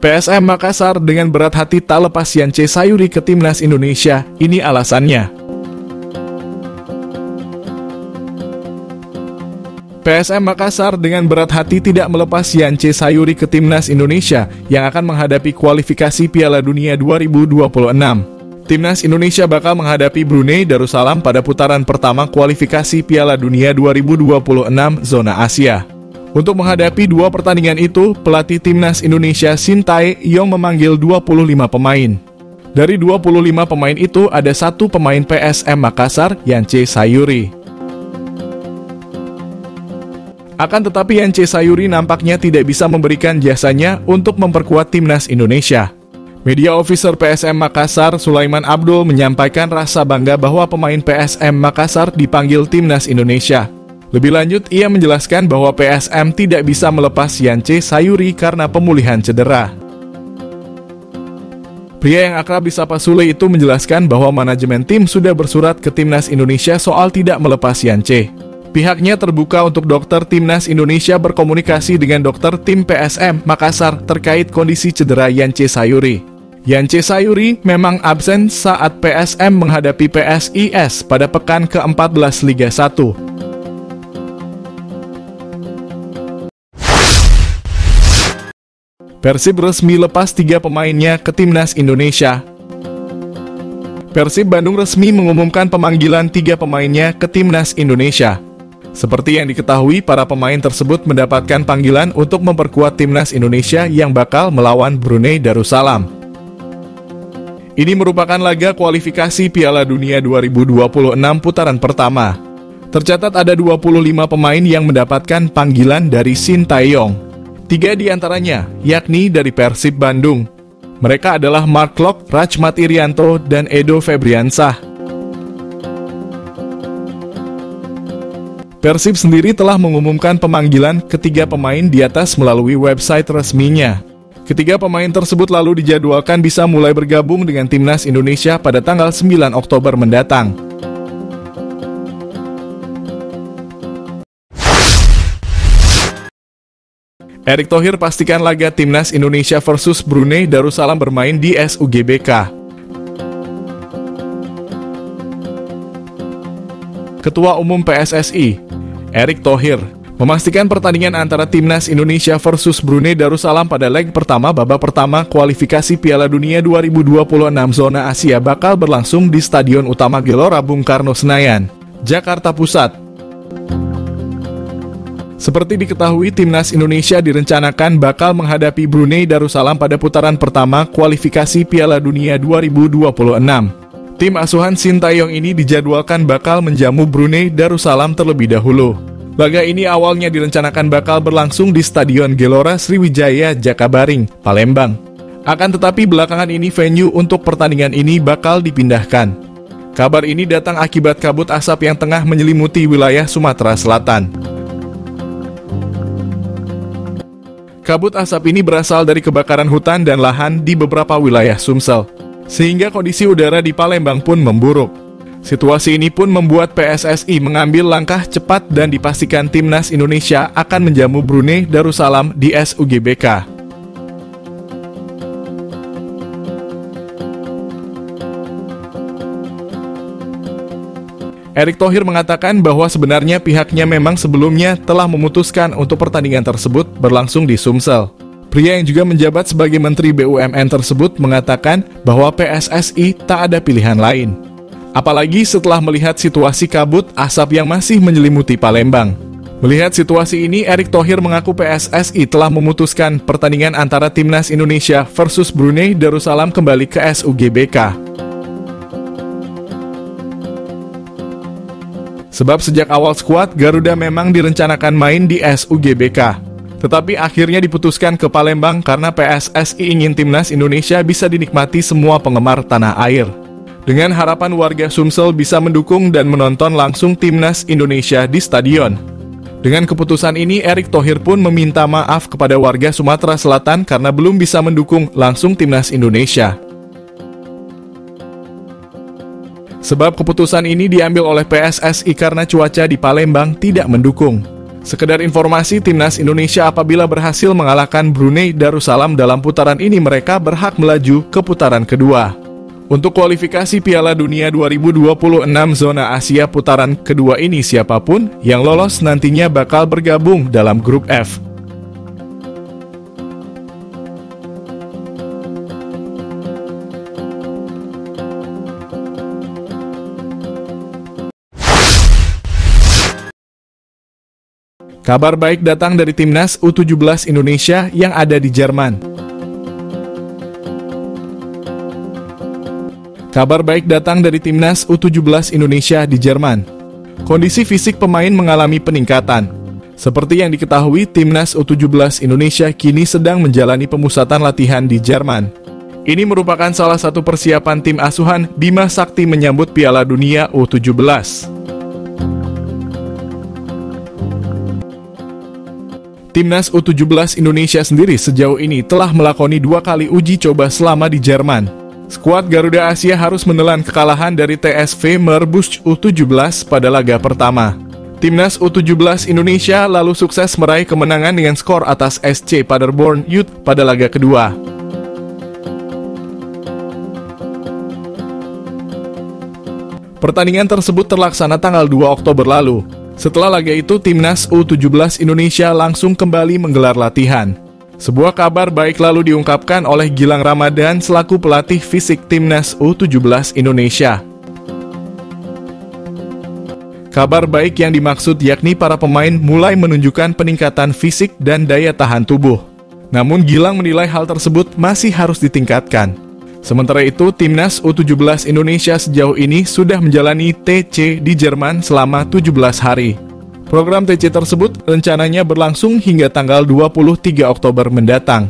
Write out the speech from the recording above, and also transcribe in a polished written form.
PSM Makassar dengan berat hati tak lepas Yance Sayuri ke timnas Indonesia, ini alasannya. PSM Makassar dengan berat hati tidak melepas Yance Sayuri ke timnas Indonesia yang akan menghadapi kualifikasi Piala Dunia 2026. Timnas Indonesia bakal menghadapi Brunei Darussalam pada putaran pertama kualifikasi Piala Dunia 2026 zona Asia. Untuk menghadapi dua pertandingan itu, pelatih timnas Indonesia Shin Tae-yong memanggil 25 pemain. Dari 25 pemain itu ada satu pemain PSM Makassar, Yance Sayuri. Akan tetapi Yance Sayuri nampaknya tidak bisa memberikan jasanya untuk memperkuat timnas Indonesia. Media officer PSM Makassar, Sulaiman Abdul, menyampaikan rasa bangga bahwa pemain PSM Makassar dipanggil timnas Indonesia. Lebih lanjut, ia menjelaskan bahwa PSM tidak bisa melepas Yance Sayuri karena pemulihan cedera. Pria yang akrab disapa Sule itu menjelaskan bahwa manajemen tim sudah bersurat ke timnas Indonesia soal tidak melepas Yance. Pihaknya terbuka untuk dokter timnas Indonesia berkomunikasi dengan dokter tim PSM Makassar terkait kondisi cedera Yance Sayuri. Yance Sayuri memang absen saat PSM menghadapi PSIS pada pekan ke-14 Liga 1. Persib resmi lepas 3 pemainnya ke timnas Indonesia. Persib Bandung resmi mengumumkan pemanggilan 3 pemainnya ke timnas Indonesia. Seperti yang diketahui, para pemain tersebut mendapatkan panggilan untuk memperkuat timnas Indonesia yang bakal melawan Brunei Darussalam. Ini merupakan laga kualifikasi Piala Dunia 2026 putaran pertama. Tercatat ada 25 pemain yang mendapatkan panggilan dari Shin Tae-yong. 3 diantaranya, yakni dari Persib Bandung. Mereka adalah Mark Klok, Rachmat Irianto, dan Edo Febriansah. Persib sendiri telah mengumumkan pemanggilan ketiga pemain di atas melalui website resminya. Ketiga pemain tersebut lalu dijadwalkan bisa mulai bergabung dengan timnas Indonesia pada tanggal 9 Oktober mendatang. Erick Thohir pastikan laga timnas Indonesia versus Brunei Darussalam bermain di SUGBK. Ketua Umum PSSI, Erick Thohir, memastikan pertandingan antara timnas Indonesia versus Brunei Darussalam pada leg pertama babak pertama kualifikasi Piala Dunia 2026 zona Asia bakal berlangsung di Stadion Utama Gelora Bung Karno Senayan, Jakarta Pusat. Seperti diketahui, timnas Indonesia direncanakan bakal menghadapi Brunei Darussalam pada putaran pertama kualifikasi Piala Dunia 2026. Tim asuhan Shin Tae-yong ini dijadwalkan bakal menjamu Brunei Darussalam terlebih dahulu. Laga ini awalnya direncanakan bakal berlangsung di Stadion Gelora Sriwijaya Jakabaring, Palembang. Akan tetapi belakangan ini venue untuk pertandingan ini bakal dipindahkan. Kabar ini datang akibat kabut asap yang tengah menyelimuti wilayah Sumatera Selatan. Kabut asap ini berasal dari kebakaran hutan dan lahan di beberapa wilayah Sumsel, sehingga kondisi udara di Palembang pun memburuk. Situasi ini pun membuat PSSI mengambil langkah cepat dan dipastikan timnas Indonesia akan menjamu Brunei Darussalam di SUGBK. Erick Thohir mengatakan bahwa sebenarnya pihaknya memang sebelumnya telah memutuskan untuk pertandingan tersebut berlangsung di Sumsel. Pria yang juga menjabat sebagai Menteri BUMN tersebut mengatakan bahwa PSSI tak ada pilihan lain. Apalagi setelah melihat situasi kabut asap yang masih menyelimuti Palembang. Melihat situasi ini, Erick Thohir mengaku PSSI telah memutuskan pertandingan antara timnas Indonesia versus Brunei Darussalam kembali ke SUGBK. Sebab sejak awal skuad, Garuda memang direncanakan main di SUGBK. Tetapi akhirnya diputuskan ke Palembang karena PSSI ingin timnas Indonesia bisa dinikmati semua penggemar tanah air. Dengan harapan warga Sumsel bisa mendukung dan menonton langsung timnas Indonesia di stadion. Dengan keputusan ini, Erick Thohir pun meminta maaf kepada warga Sumatera Selatan karena belum bisa mendukung langsung timnas Indonesia. Sebab keputusan ini diambil oleh PSSI karena cuaca di Palembang tidak mendukung. Sekedar informasi, timnas Indonesia apabila berhasil mengalahkan Brunei Darussalam dalam putaran ini, mereka berhak melaju ke putaran kedua. Untuk kualifikasi Piala Dunia 2026 zona Asia putaran kedua ini, siapapun yang lolos nantinya bakal bergabung dalam grup F. Kabar baik datang dari timnas U17 Indonesia yang ada di Jerman. Kabar baik datang dari timnas U17 Indonesia di Jerman. Kondisi fisik pemain mengalami peningkatan. Seperti yang diketahui, timnas U17 Indonesia kini sedang menjalani pemusatan latihan di Jerman. Ini merupakan salah satu persiapan tim asuhan Bima Sakti menyambut Piala Dunia U17. Timnas U17 Indonesia sendiri sejauh ini telah melakoni 2 kali uji coba selama di Jerman. Skuad Garuda Asia harus menelan kekalahan dari TSV Merbus U17 pada laga pertama. Timnas U17 Indonesia lalu sukses meraih kemenangan dengan skor atas SC Paderborn Youth pada laga kedua. Pertandingan tersebut terlaksana tanggal 2 Oktober lalu. Setelah laga itu, timnas U17 Indonesia langsung kembali menggelar latihan. Sebuah kabar baik lalu diungkapkan oleh Gilang Ramadan selaku pelatih fisik timnas U17 Indonesia. Kabar baik yang dimaksud yakni para pemain mulai menunjukkan peningkatan fisik dan daya tahan tubuh. Namun Gilang menilai hal tersebut masih harus ditingkatkan. Sementara itu, timnas U17 Indonesia sejauh ini sudah menjalani TC di Jerman selama 17 hari. Program TC tersebut rencananya berlangsung hingga tanggal 23 Oktober mendatang.